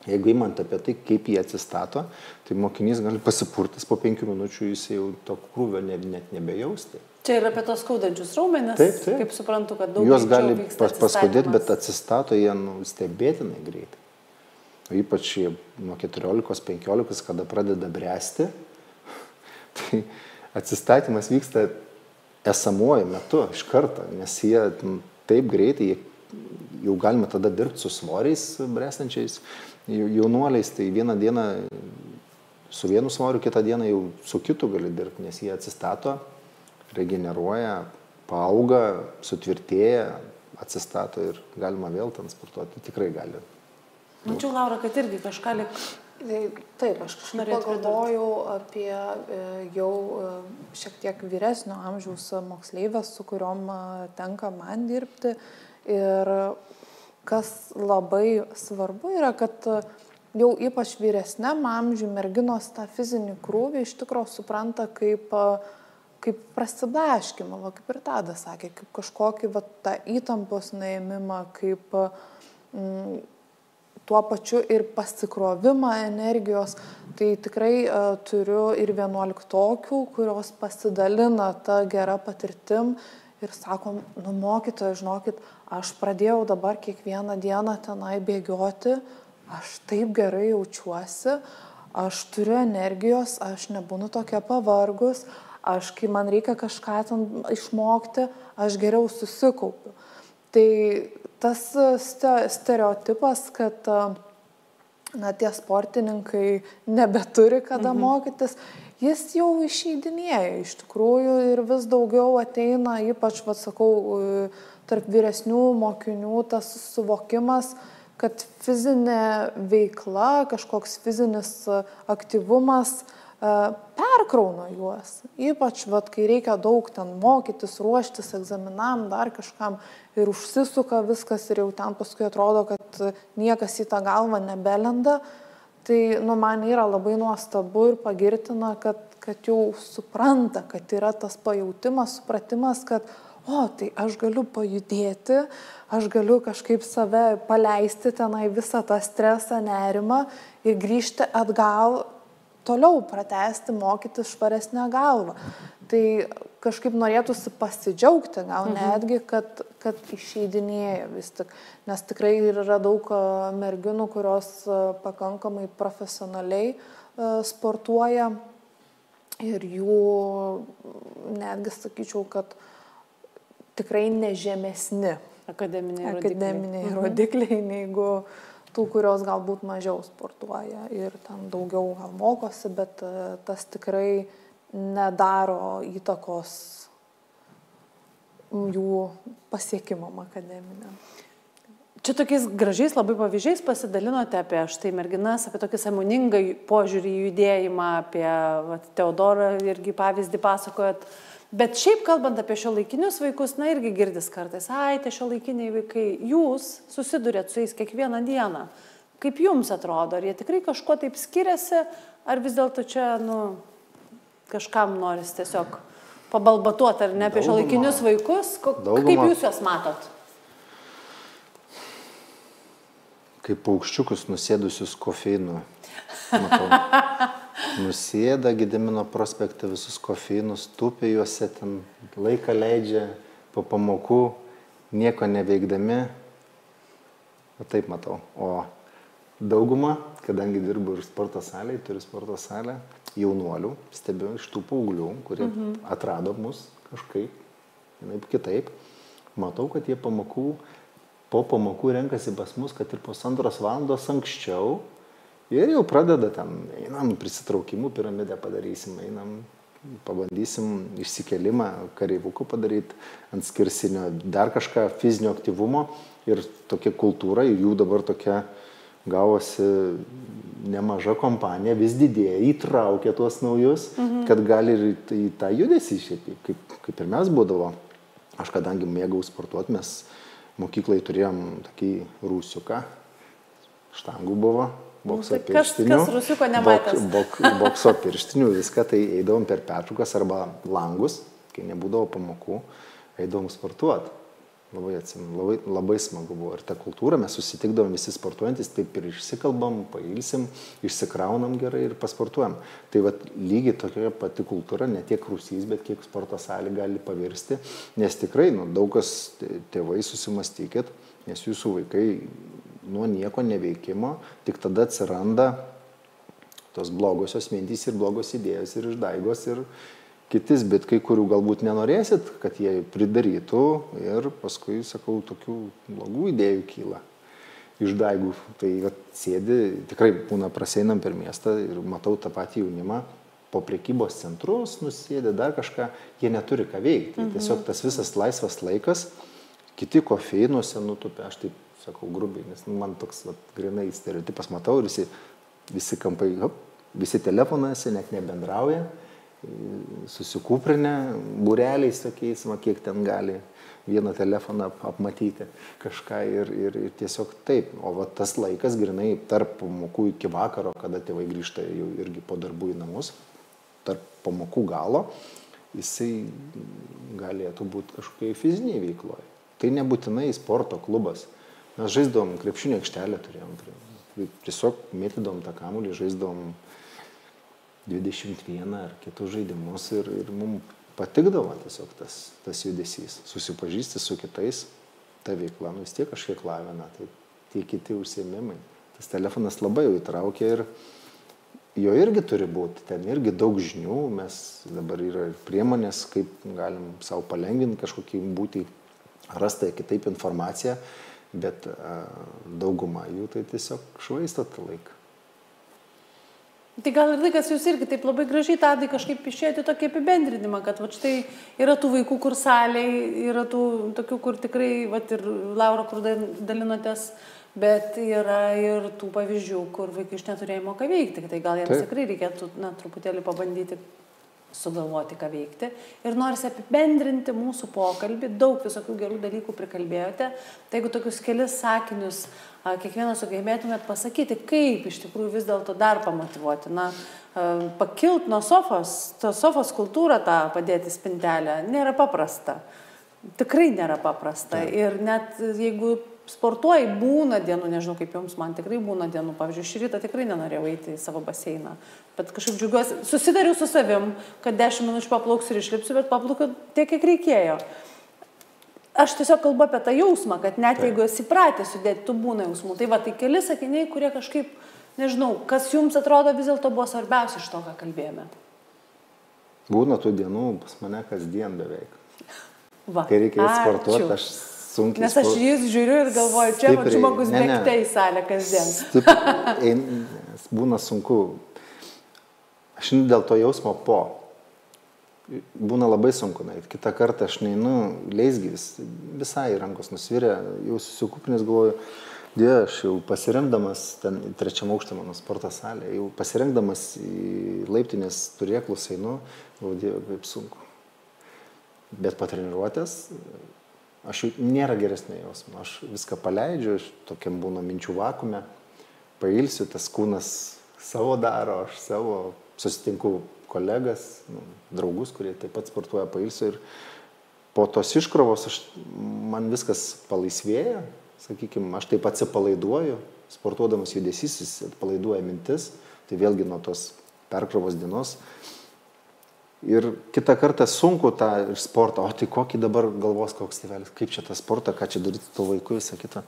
Jeigu įmant apie tai, kaip jie atsistato, tai mokinys gali pasipurtis, po 5 minučių jis jau to krūvio net nebejausti. Čia yra apie tos skaudančius raumenis, taip. Kaip suprantu, kad daug juos gali paskudėti, bet atsistato jie stebėtinai greitai. O ypač nuo 14-15, kada pradeda bręsti, tai atsistatymas vyksta esamuoju metu iš karto, nes jie taip greitai, jau galime tada dirbti su svoriais bręstančiais jaunuoliais, tai vieną dieną su vienu svoriu, kitą dieną jau su kitu gali dirbti, nes jie atsistato, regeneruoja, paauga, sutvirtėja, atsistato ir galima vėl transportuoti, tikrai gali. Mačiau, Laura, kad irgi kažką Taip, aš kažkaip pagalvojau apie jau šiek tiek vyresnio amžiaus moksleivės, su kuriuom tenka man dirbti. Ir kas labai svarbu yra, kad jau ypač vyresniam amžiui merginos tą fizinį krūvį iš tikrųjų supranta kaip prasiblaškimą, kaip ir Tadas sakė, kaip kažkokį tą įtampos nuėmimą, kaip tuo pačiu ir pasikrovimą energijos. Tai tikrai turiu ir 11-tokių, kurios pasidalina tą gerą patirtim ir sakom, mokytoja, žinokit, aš pradėjau dabar kiekvieną dieną tenai bėgioti, aš taip gerai jaučiuosi, aš turiu energijos, aš nebūnu tokia pavargus, aš, kai man reikia kažką ten išmokti, aš geriau susikaupiu. Tai tas stereotipas, kad tie sportininkai nebeturi kada mokytis, jis jau išeidinėja iš tikrųjų ir vis daugiau ateina, ypač, sakau, tarp vyresnių mokinių tas suvokimas, kad fizinė veikla, kažkoks fizinis aktyvumas perkrauna juos. Ypač, kai reikia daug ten mokytis, ruoštis egzaminam, dar kažkam ir užsisuka viskas ir jau ten paskui atrodo, kad niekas į tą galvą nebelenda. Tai man yra labai nuostabu ir pagirtina, kad jau supranta, kad yra tas pajautimas, supratimas, kad tai aš galiu pajudėti, aš galiu kažkaip save paleisti tenai visą tą stresą, nerimą ir grįžti atgal, toliau pratęsti, mokytis švaresnę galvą. Tai kažkaip norėtųsi pasidžiaugti, gal netgi, kad išeidinėja vis tik. Nes tikrai yra daug merginų, kurios pakankamai profesionaliai sportuoja ir jų netgi sakyčiau, kad tikrai nežemesni akademiniai rodikliai neigu tų, kurios galbūt mažiau sportuoja ir ten daugiau gal mokosi, bet tas tikrai nedaro įtakos jų pasiekimam akademiniam. Čia tokiais gražiais labai pavyzdžiais pasidalinote apie štai merginas, apie tokį sąmoningą požiūrį į judėjimą, apie Teodorą irgi pavyzdį pasakojat. Bet šiaip kalbant apie šiuolaikinius vaikus, irgi girdis kartais, tie šiuolaikiniai vaikai, jūs susidurėt su jais kiekvieną dieną. Kaip jums atrodo, ar jie tikrai kažkuo taip skiriasi, ar vis dėlto čia, kažkam noris tiesiog pabalbatuoti, ar ne apie šiuolaikinius vaikus? Kaip jūs juos matot? Kaip paukščiukus nusėdusius kofeinu. Matau. Nusėda Gedimino prospekte visus kofeinus, tupi juose ten, laiką leidžia po pamokų, nieko neveikdami. Taip matau. O daugumą, kadangi dirbu ir sporto salėje, turiu sporto salę, jaunuolių, stebiu iš tų paauglių, kurie atrado mus kažkaip, kitaip. Matau, kad jie po pamokų renkasi pas mus, kad ir 1,5 valandos anksčiau. Ir jau pradeda ten, einam prisitraukimų piramidę padarysim, einam, pabandysim išsikelimą, kareivukų padaryti ant skersinio, dar kažką fizinio aktyvumo ir tokia kultūra, ir jų dabar tokia gavosi nemaža kompanija, vis didėja, įtraukia tuos naujus, kad gali ir į tą judesį šiaip, kaip ir mes būdavo. Aš kadangi mėgau sportuoti, mes mokyklai turėjom tokį rūsiuką, štangų buvo, bokso Tai pirštinių. kas rusiuko nematęs? Bokso pirštinių, viską tai eidavom per pertraukas arba langus, kai nebūdavo pamokų, eidavom sportuoti. Labai smagu buvo. Ir ta kultūra, mes susitikdavom visi sportuojantis, taip ir išsikalbam, pailsim, išsikraunam gerai ir pasportuojam. Tai vat, lygiai tokia pati kultūra, ne tiek rūsys, bet kiek sporto salė gali pavirsti. Nes tikrai, daug kas tėvai susimastykit, nes jūsų vaikai nuo nieko neveikimo, tik tada atsiranda tos blogosios mintys ir blogos idėjos ir išdaigos ir kitis, bet kai kurių galbūt nenorėsit, kad jie pridarytų ir paskui, sakau, tokių blogų idėjų kyla. Išdaigų. Tai sėdi, tikrai būna praseinam per miestą ir matau tą patį jaunimą, po prekybos centrus nusėdė dar kažką, jie neturi ką veikti. Tiesiog tas visas laisvas laikas, kiti kofeinuose nutupia, aš taip sakau grubiai, nes man toks grinai stereotipas matau ir visi kampai, visi telefonuose net nebendrauja. Susikūprinę būreliais tokiais, kiek ten gali vieną telefoną apmatyti kažką ir tiesiog taip. O tas laikas grinai tarp pamokų iki vakaro, kada tėvai grįžta jau irgi po darbų į namus, tarp pamokų galo, jisai galėtų būti kažkokiai fiziniai veikloje. Tai nebūtinai sporto klubas. Mes žaisdavom, krepšinio aikštelę turėjom. Tiesiog mėtydavom tą kamuolį, žaisdavom 21 ar kitus žaidimus ir mums patikdavo tiesiog tas judesys. Susipažįsti su kitais, ta veikla, vis tiek kažkiek lavina, tai tie kiti užsiėmimai. Tas telefonas labai jau įtraukia ir jo irgi turi būti, ten irgi daug žinių, mes dabar yra priemonės, kaip galim savo palengvinti kažkokį būti, rasti kitaip informaciją, bet dauguma jų tai tiesiog švaisto tą laiką. Tai gal ir laikas jūs irgi taip labai gražiai Tadai kažkaip išėjote tokį apibendrinimą, kad štai yra tų vaikų, kur salėj, yra tų tokių, kur tikrai, ir Laura, kur dalinotės, bet yra ir tų pavyzdžių, kur vaikai iš neturėjimo ką veikti. Tai gal jiems tikrai reikėtų truputėlį pabandyti sugalvoti, ką veikti. Ir norisi apibendrinti mūsų pokalbį, daug visokių gerų dalykų prikalbėjote. Tai jeigu tokius kelis sakinius kiekvienas sugebėtumėt pasakyti, kaip iš tikrųjų vis dėlto dar pamotyvuoti. Pakilt nuo sofos, tą sofos kultūrą tą padėti spintelę, nėra paprasta. Tikrai nėra paprasta. Ir net jeigu sportuoji, būna dienų, nežinau kaip jums, man tikrai būna dienų. Pavyzdžiui, šį rytą tikrai nenorėjau eiti į savo baseiną. Bet kažkaip džiugiuosi, susidariau su savim, kad 10 minučių paplauksiu ir išlipsiu, bet paplaukiu tiek, kiek reikėjo. Aš tiesiog kalbu apie tą jausmą, kad net jeigu esi pratęs judėti, tu būna jausmų. Tai tai keli sakiniai, kurie kažkaip, nežinau, kas jums atrodo vis dėlto buvo svarbiausia iš to, ką kalbėjome. Būna tų dienų pas mane kasdien beveik. Kai reikia sportuoti, aš sunkiai. Nes aš jis žiūriu ir galvoju, čia žmogus bėgte į salę kasdien. Būna sunku. Aš dėl to jausmo po. Būna labai sunku nueiti. Kitą kartą aš neinu, leisgyvis, visai rankos nusvirė, jau susikūpinęs galvoju, Dieve, aš jau pasiremdamas, ten 3 aukšte mano sporto salė, jau pasiremdamas į laiptinės turėklus einu, galvoju, Dieve, kaip sunku. Bet po treniruotės, aš jau nėra geresnė jausmo. Aš viską paleidžiu, aš tokiam būna minčių vakume, pailsiu, tas kūnas savo daro, aš savo susitinku kolegas, draugus, kurie taip pat sportuoja, pailsiu ir po tos iškrovos man viskas palaisvėja, sakykime, aš taip atsipalaiduoju, sportuodamas judesys, jis atpalaiduoja mintis, tai vėlgi nuo tos perkrovos dienos. Ir kitą kartą sunku tą sportą, o tai kokį dabar galvos koks tėvelis, kaip čia tą sportą, ką čia daryti to vaiku, visą kitą.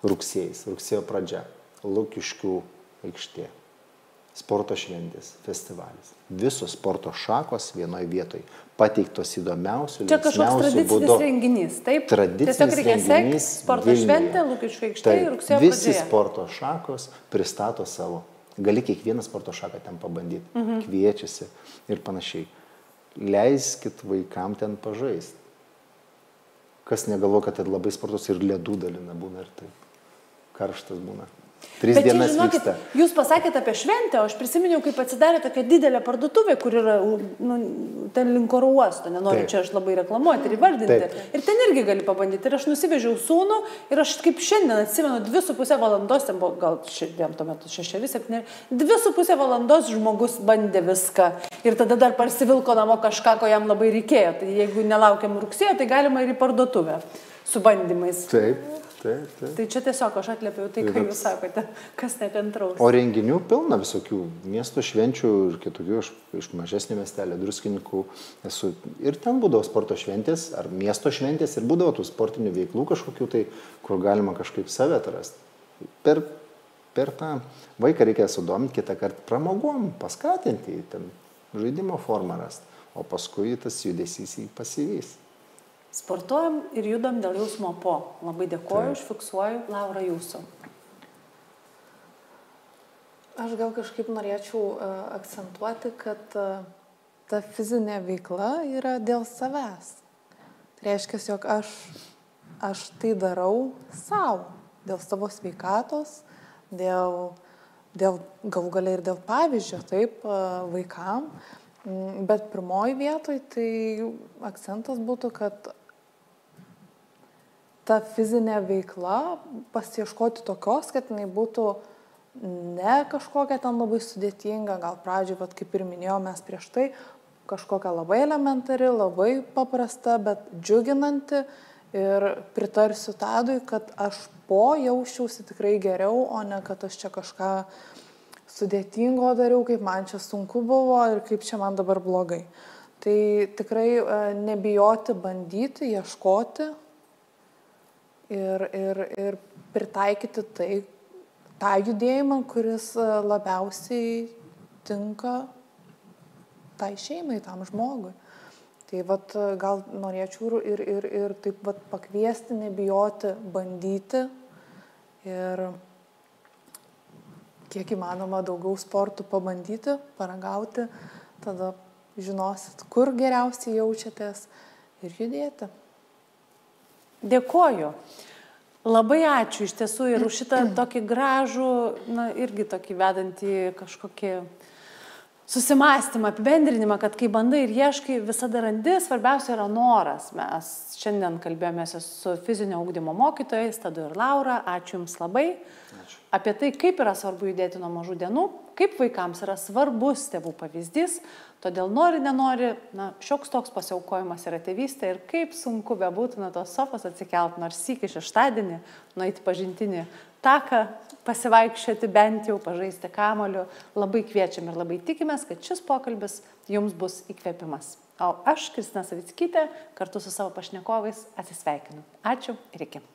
Rugsėjo pradžia, Lukiškių aikštė. Sporto šventės, festivalis. Visos sporto šakos vienoje vietoje. Pateiktos įdomiausių, čia kažkoks tradicinis renginys, taip? Tradicinis renginys. Sporto šventė, Lukiškių aikštė ir rugsėjo pradžioje. Visi sporto šakos pristato savo. Gali kiekvieną sporto šaką ten pabandyti. Kviečiasi ir panašiai. Leiskit vaikam ten pažaisti. Kas negalvo, kad tai labai sportos ir ledų dalina būna ir taip. Karštas būna. 3 Bet čia, dienas žinokit, vyksta. jūs pasakėte apie šventę, o aš prisiminiau, kaip atsidarė tokia didelė parduotuvė, kur yra ten link oro uosto, nenoriu čia aš labai reklamuoti ir įvardinti. Ir ten irgi gali pabandyti. Ir aš nusivežiau sūnų ir aš kaip šiandien atsimenu 2,5 valandos, ten buvo gal šiandien tuo metu 6-7, 2,5 valandos žmogus bandė viską. Ir tada dar parsivilko namo kažką, ko jam labai reikėjo. Tai jeigu nelaukiam rugsėjo, tai galima ir į parduotuvę su bandymais. Taip. Tai čia tiesiog aš atliepiau tai, ką jūs sakote, kas nekantraus. O renginių pilna visokių miesto švenčių ir kitokių, aš iš mažesnio miestelio Druskininkų esu. Ir ten būdavo sporto šventės ar miesto šventės ir būdavo tų sportinių veiklų kažkokių tai, kur galima kažkaip save atrasti. Per tą vaiką reikia sudominti, kitą kartą pramogom, paskatinti, ten žaidimo formą rasti, o paskui tas judesys jį pasivys. Sportuojam ir judam dėl jausmo po. Labai dėkoju, užfiksuoju. Laura, jūsų. Aš gal kažkaip norėčiau akcentuoti, kad ta fizinė veikla yra dėl savęs. Tai reiškia, jog aš tai darau savo, dėl savo sveikatos, dėl galų gale ir dėl pavyzdžio, taip, vaikam. Bet pirmoji vietoj tai akcentas būtų, kad ta fizinė veikla pasiieškoti tokios, kad jinai būtų ne kažkokia ten labai sudėtinga, gal pradžioj, vat, kaip ir minėjau mes prieš tai, kažkokia labai elementari, labai paprasta, bet džiuginanti ir pritarsiu Tadui, kad aš jausčiausi tikrai geriau, o ne kad aš čia kažką sudėtingo dariau, kaip man čia sunku buvo ir kaip čia man dabar blogai. Tai tikrai nebijoti, bandyti, ieškoti ir pritaikyti tą judėjimą, kuris labiausiai tinka tai šeimai, tam žmogui. Tai vat, gal norėčiau ir taip vat, pakviesti, nebijoti, bandyti ir kiek įmanoma daugiau sportų pabandyti, paragauti, tada žinosit, kur geriausiai jaučiatės ir judėti. Dėkoju. Labai ačiū iš tiesų ir už šitą tokį gražų, irgi tokį vedantį kažkokį susimąstymą, apibendrinimą, kad kai bandai ir ieškai, visada randi, svarbiausia yra noras. Mes šiandien kalbėjomės su fizinio ugdymo mokytojais, Tadu ir Laura. Ačiū Jums labai. Ačiū. Apie tai, kaip yra svarbu judėti nuo mažų dienų, kaip vaikams yra svarbus tėvų pavyzdys, todėl nori, nenori, šioks toks pasiaukojimas yra tėvystė ir kaip sunku bebūtų nuo tos sofos atsikelt, nors sykį šeštadienį, nueiti pažintinį taką, pasivaikščioti bent jau, pažaisti kamuoliu. Labai kviečiam ir labai tikimės, kad šis pokalbis Jums bus įkvėpimas. O aš, Kristina Savickytė, kartu su savo pašnekovais atsisveikinu. Ačiū ir iki.